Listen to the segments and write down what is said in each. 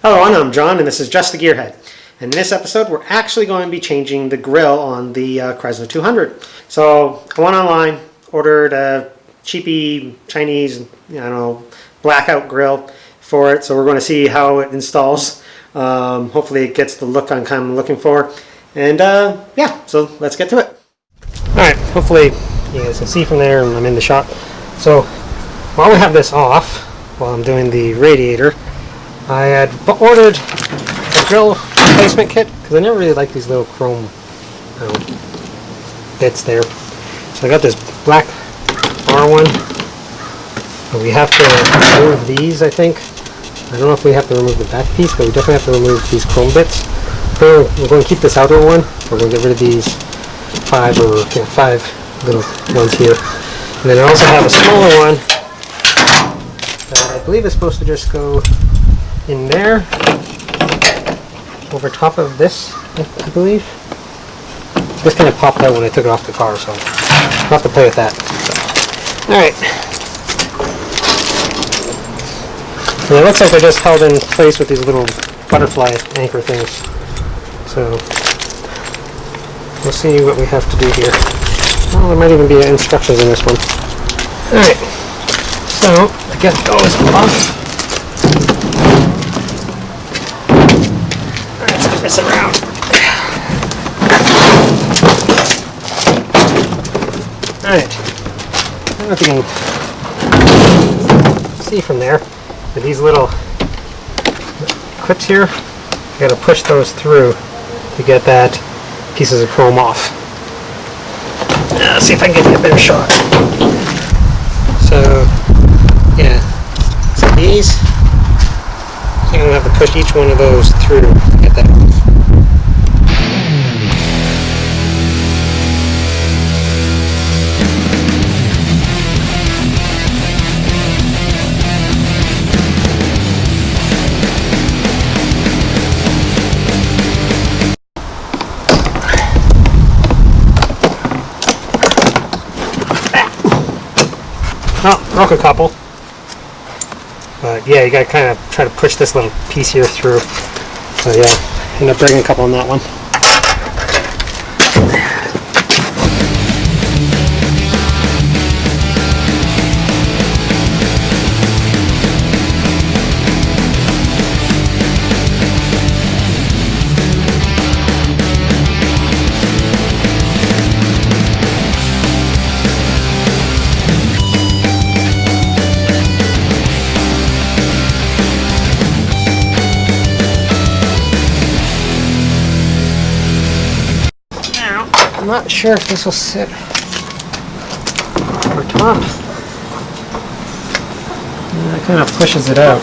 Hello, I'm John, and this is Just the Gearhead. And in this episode, we're actually going to be changing the grill on the Chrysler 200. So I went online, ordered a cheapy Chinese, blackout grill for it. So we're going to see how it installs. Hopefully, it gets the look I'm kind of looking for. And yeah, so let's get to it. All right. Hopefully, you guys can see from there, and I'm in the shot. So while we have this off, while I'm doing the radiator, I had ordered a grill replacement kit because I never really liked these little chrome bits there. So I got this black R one. We have to remove these, I think. I don't know if we have to remove the back piece, but we definitely have to remove these chrome bits. We're going to keep this outer one. We're going to get rid of these five little ones here. And then I also have a smaller one that I believe is supposed to just go in there, over top of this, I believe. This kind of popped out when I took it off the car, so I'll have to play with that. Alright. And it looks like they're just held in place with these little butterfly anchor things. So, we'll see what we have to do here. Well, there might even be instructions in this one. Alright. So, to get those off, this around. Alright. I don't know if you can see from there, but these little clips here, you gotta push those through to get that pieces of chrome off. Let's see if I can get a better shot. So, yeah. So these, I'm going to have to push each one of those through to get that off. Oh, broke a couple. But yeah, you gotta kind of try to push this little piece here through. So yeah, end up breaking a couple on that one. I'm not sure if this will sit over top. Yeah, it kind of pushes it out.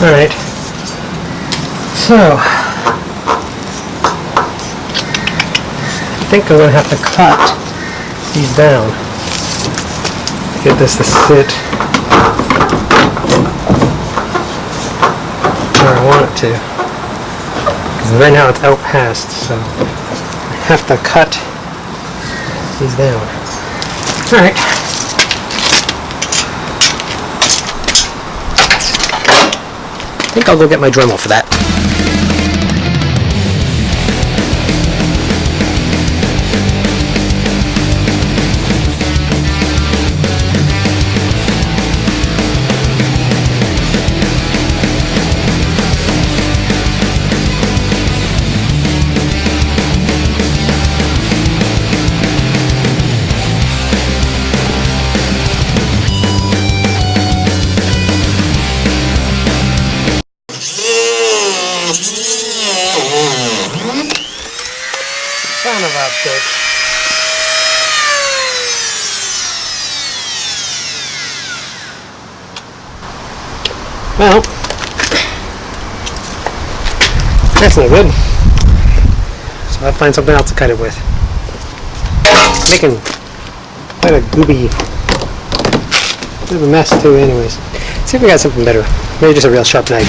Alright. So, I think I'm going to have to cut these down to get this to sit where I want it to. Right now it's out past, so I have to cut these down. Alright. I think I'll go get my Dremel for that. Son of a bitch. Well, that's not good. So I'll find something else to cut it with. It's making quite a gooby, bit of a mess too anyways. Let's see if we got something better. Maybe just a real sharp knife.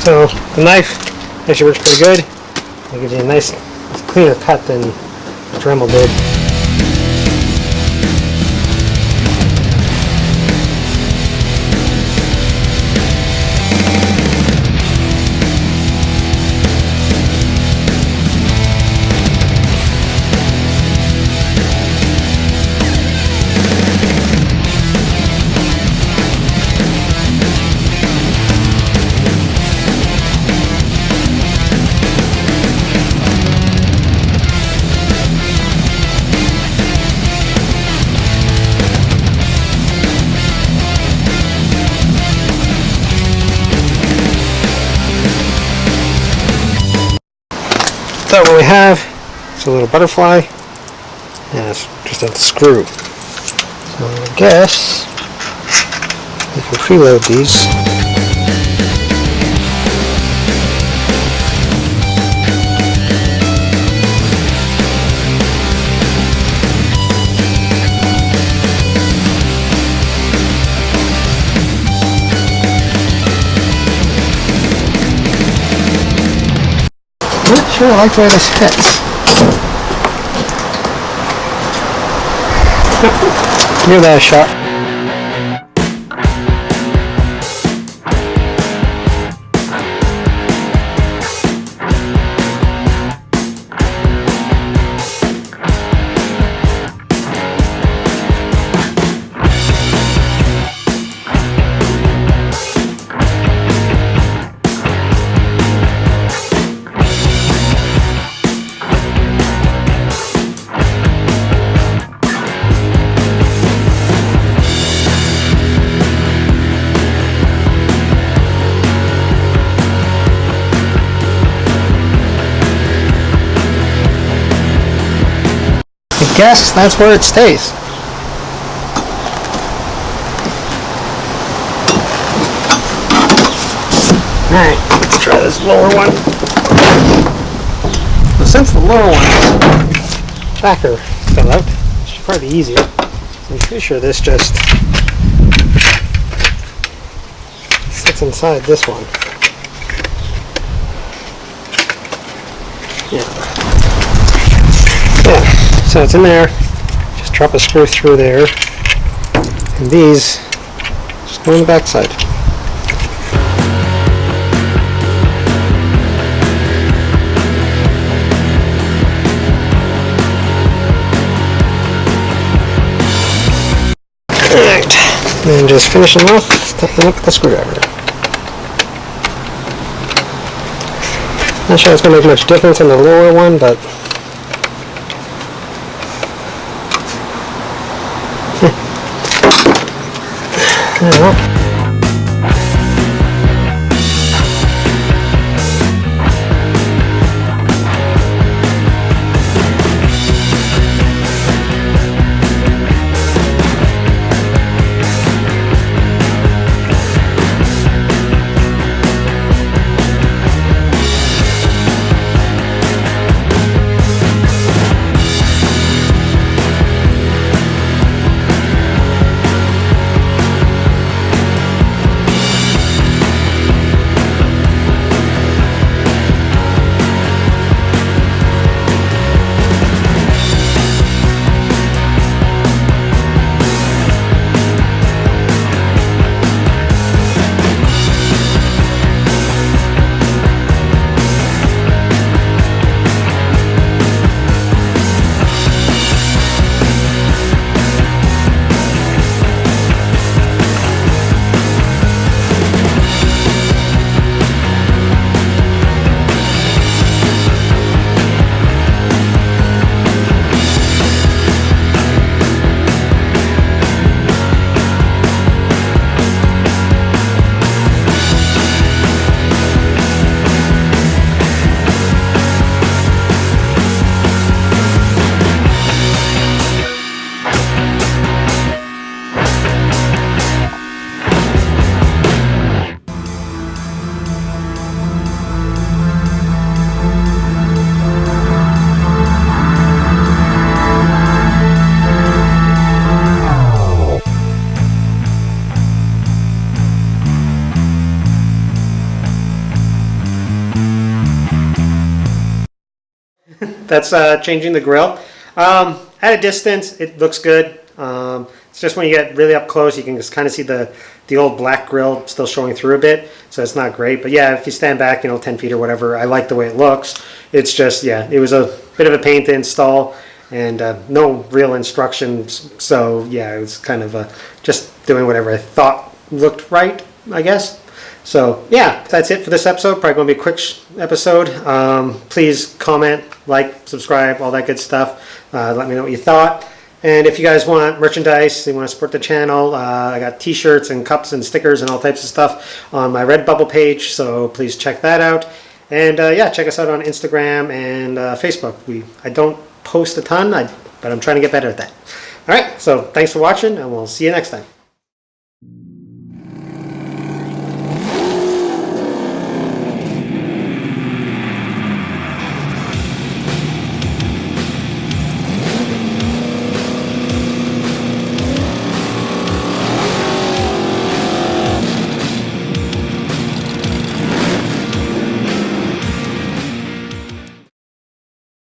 So the knife actually works pretty good. It gives you a nice cleaner cut than the Dremel did. So what we have is a little butterfly, and it's just a screw. So I guess we can preload these. I'm not sure I like the way this fits. Give that a shot. I guess that's where it stays. Alright, let's try this lower one. So since the lower one's tracker fell out, it should probably be easier. So I'm pretty sure this just sits inside this one. Yeah. So it's in there, just drop a screw through there, and these just go on the back side. Alright, and just finishing off, taking a look at the screwdriver. Not sure it's going to make much difference on the lower one, but yeah. That's changing the grill. At a distance, it looks good. It's just when you get really up close, you can just kind of see the old black grill still showing through a bit, so it's not great. But yeah, if you stand back, 10 feet or whatever, I like the way it looks. It's just, yeah, it was a bit of a pain to install, and no real instructions. So yeah, it was kind of just doing whatever I thought looked right, I guess. So yeah, that's it for this episode. Probably going to be a quick episode. Please comment, like, subscribe, all that good stuff. Let me know what you thought. And if you guys want merchandise, you want to support the channel, I got t-shirts and cups and stickers and all types of stuff on my Redbubble page, so please check that out. And yeah, check us out on Instagram and Facebook. I don't post a ton, but I'm trying to get better at that. All right, so thanks for watching, and we'll see you next time.